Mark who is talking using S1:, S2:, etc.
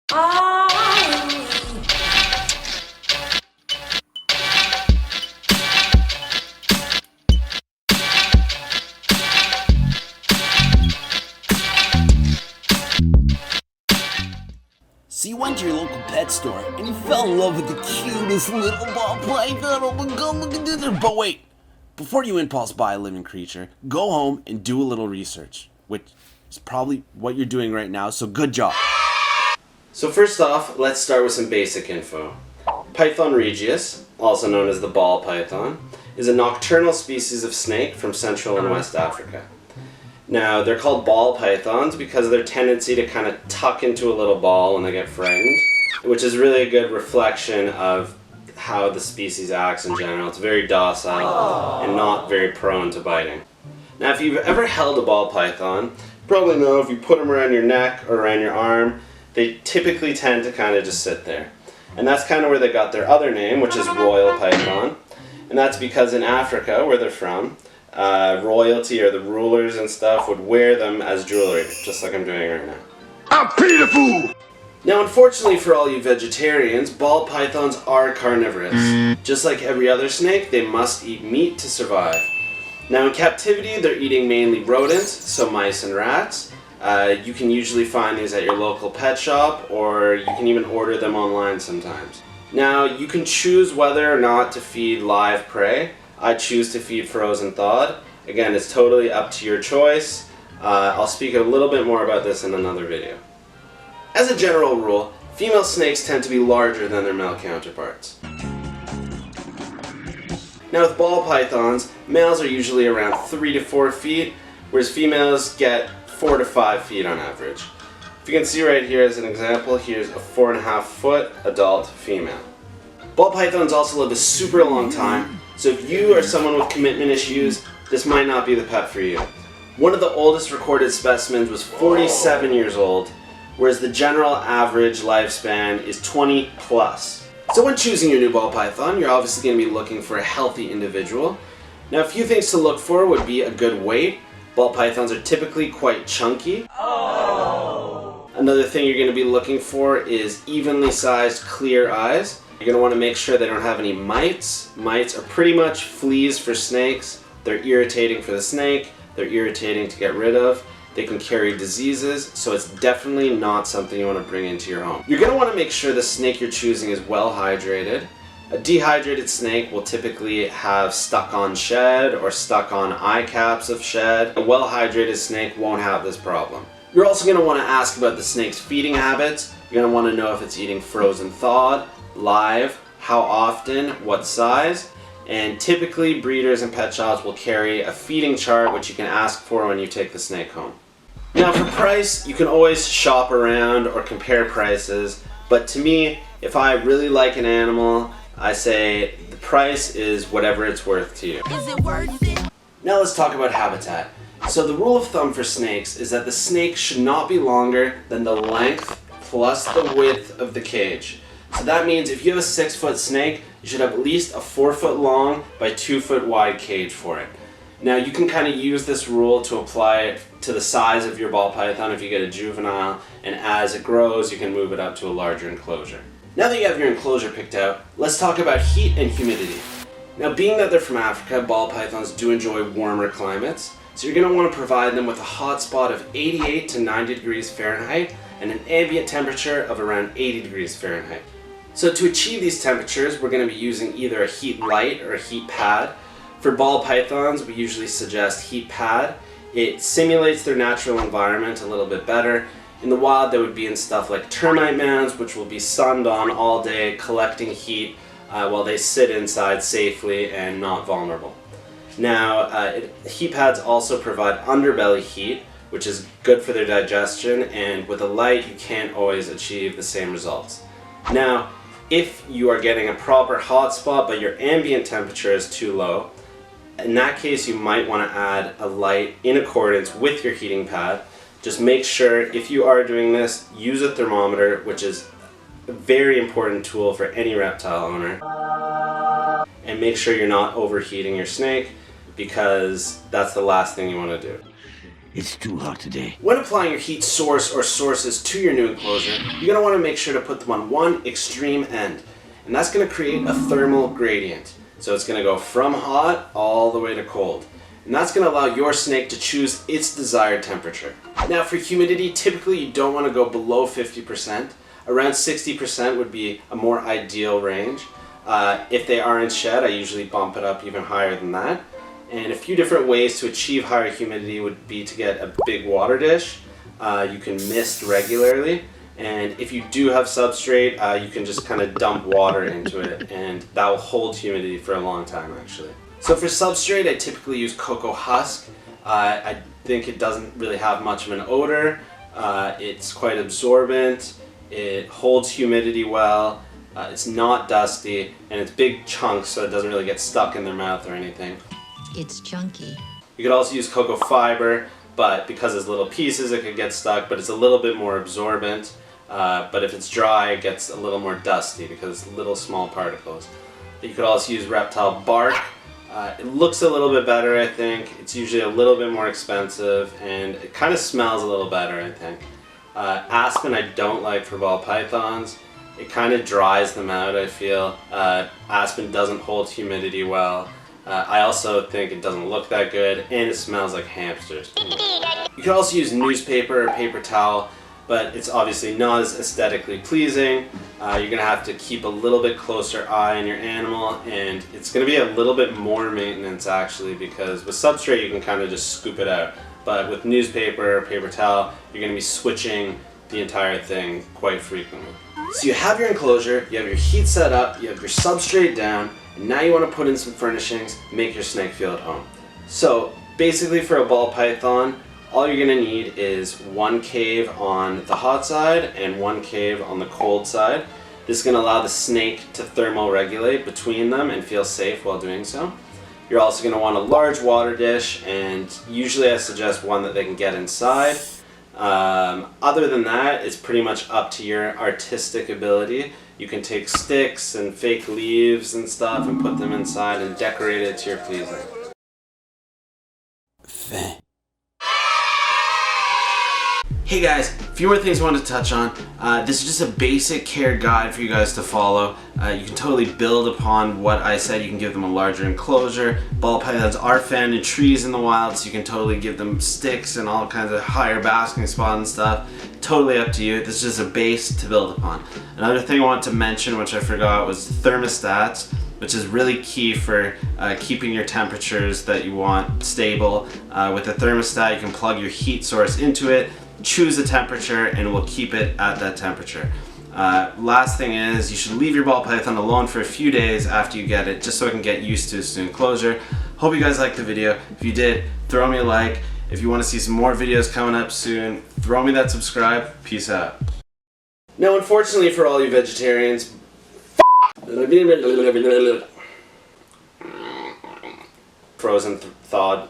S1: So you went to your local pet store and you fell in love with the cutest little ball python. Oh my god, look at this. But wait, before you impulse buy a living creature, go home and do a little research, which is probably what you're doing right now, so good job. So first off, let's start with some basic info. Python regius, also known as the ball python, is a nocturnal species of snake from Central and West Africa. Now, they're called ball pythons because of their tendency to kind of tuck into a little ball when they get frightened, which is really a good reflection of how the species acts in general. It's very docile and not very prone to biting. Now, if you've ever held a ball python, you probably know if you put them around your neck or around your arm, they typically tend to kind of just sit there. And that's kind of where they got their other name, which is royal python. And that's because in Africa, where they're from, royalty or the rulers and stuff would wear them as jewelry, just like I'm doing right now.
S2: I'm Peter.
S1: Now, unfortunately for all you vegetarians, ball pythons are carnivorous. Just like every other snake, they must eat meat to survive. Now, in captivity, they're eating mainly rodents, so mice and rats. You can usually find these at your local pet shop, or you can even order them online sometimes. Now, you can choose whether or not to feed live prey. I choose to feed frozen thawed. Again, it's totally up to your choice. I'll speak a little bit more about this in another video. As a general rule, female snakes tend to be larger than their male counterparts. Now with ball pythons, males are usually around 3 to 4 feet, whereas females get 4 to 5 feet on average. If you can see right here as an example, here's a 4.5 foot adult female. Ball pythons also live a super long time, so if you are someone with commitment issues, this might not be the pet for you. One of the oldest recorded specimens was 47 years old, whereas the general average lifespan is 20 plus. So when choosing your new ball python, you're obviously going to be looking for a healthy individual. Now, a few things to look for would be a good weight. Ball pythons are typically quite chunky. Another thing you're going to be looking for is evenly sized, clear eyes. You're going to want to make sure they don't have any mites. Mites are pretty much fleas for snakes. They're irritating for the snake. They're irritating to get rid of. They can carry diseases, so it's definitely not something you want to bring into your home. You're going to want to make sure the snake you're choosing is well hydrated. A dehydrated snake will typically have stuck-on shed or stuck-on eye caps of shed. A well-hydrated snake won't have this problem. You're also going to want to ask about the snake's feeding habits. You're going to want to know if it's eating frozen thawed, live, how often, what size, and typically breeders and pet shops will carry a feeding chart which you can ask for when you take the snake home. Now for price, you can always shop around or compare prices, but to me, if I really like an animal, I say the price is whatever it's worth to you.
S3: Is it worth it?
S1: Now let's talk about habitat. So the rule of thumb for snakes is that the snake should not be longer than the length plus the width of the cage. So that means if you have a 6-foot snake, you should have at least a 4-foot long by 2-foot wide cage for it. Now you can kind of use this rule to apply it to the size of your ball python if you get a juvenile, and as it grows you can move it up to a larger enclosure. Now that you have your enclosure picked out, let's talk about heat and humidity. Now being that they're from Africa, ball pythons do enjoy warmer climates, so you're going to want to provide them with a hot spot of 88 to 90 degrees Fahrenheit and an ambient temperature of around 80 degrees Fahrenheit. So to achieve these temperatures, we're going to be using either a heat light or a heat pad. For ball pythons, we usually suggest heat pad. It simulates their natural environment a little bit better. In the wild, they would be in stuff like termite mounds, which will be sunned on all day, collecting heat while they sit inside safely and not vulnerable. Now, heat pads also provide underbelly heat, which is good for their digestion, and with a light, you can't always achieve the same results. Now, if you are getting a proper hot spot but your ambient temperature is too low, in that case you might want to add a light in accordance with your heating pad. Just make sure, if you are doing this, use a thermometer, which is a very important tool for any reptile owner. And make sure you're not overheating your snake, because that's the last thing you want to do.
S2: It's too hot today.
S1: When applying your heat source or sources to your new enclosure, you're going to want to make sure to put them on one extreme end. And that's going to create a thermal gradient. So it's going to go from hot all the way to cold. And that's going to allow your snake to choose its desired temperature. Now for humidity, typically you don't want to go below 50%. Around 60% would be a more ideal range. If they are in shed, I usually bump it up even higher than that. And a few different ways to achieve higher humidity would be to get a big water dish. You can mist regularly. And if you do have substrate, you can just kind of dump water into it, and that will hold humidity for a long time actually. So for substrate, I typically use cocoa husk. I think it doesn't really have much of an odor. It's quite absorbent. It holds humidity well. It's not dusty, and it's big chunks, so it doesn't really get stuck in their mouth or anything.
S3: It's chunky.
S1: You could also use cocoa fiber, but because it's little pieces, it could get stuck, but it's a little bit more absorbent. But if it's dry, it gets a little more dusty because it's little small particles. You could also use reptile bark. It looks a little bit better, I think. It's usually a little bit more expensive, and it kind of smells a little better, I think. Aspen I don't like for ball pythons. It kind of dries them out, I feel. Aspen doesn't hold humidity well. I also think it doesn't look that good, and it smells like hamsters. You can also use newspaper or paper towel, but it's obviously not as aesthetically pleasing. You're going to have to keep a little bit closer eye on your animal, and it's going to be a little bit more maintenance actually, because with substrate you can kind of just scoop it out. But with newspaper or paper towel, you're going to be switching the entire thing quite frequently. So you have your enclosure, you have your heat set up, you have your substrate down, and now you want to put in some furnishings, make your snake feel at home. So basically for a ball python, all you're going to need is one cave on the hot side and one cave on the cold side. This is going to allow the snake to thermoregulate between them and feel safe while doing so. You're also going to want a large water dish, and usually I suggest one that they can get inside. Other than that, it's pretty much up to your artistic ability. You can take sticks and fake leaves and stuff and put them inside and decorate it to your pleasing. Hey guys, a few more things I wanted to touch on. This is just a basic care guide for you guys to follow. You can totally build upon what I said. You can give them a larger enclosure. Ball pythons are found in trees in the wild, so you can totally give them sticks and all kinds of higher basking spots and stuff. Totally up to you. This is just a base to build upon. Another thing I want to mention, which I forgot, was thermostats, which is really key for keeping your temperatures that you want stable. With a thermostat, you can plug your heat source into it, choose a temperature, and it will keep it at that temperature. Last thing is, you should leave your ball python alone for a few days after you get it, just so it can get used to its new enclosure. Hope you guys liked the video. If you did, throw me a like. If you want to see some more videos coming up soon, throw me that subscribe. Peace out. Now, unfortunately for all you vegetarians, frozen, thawed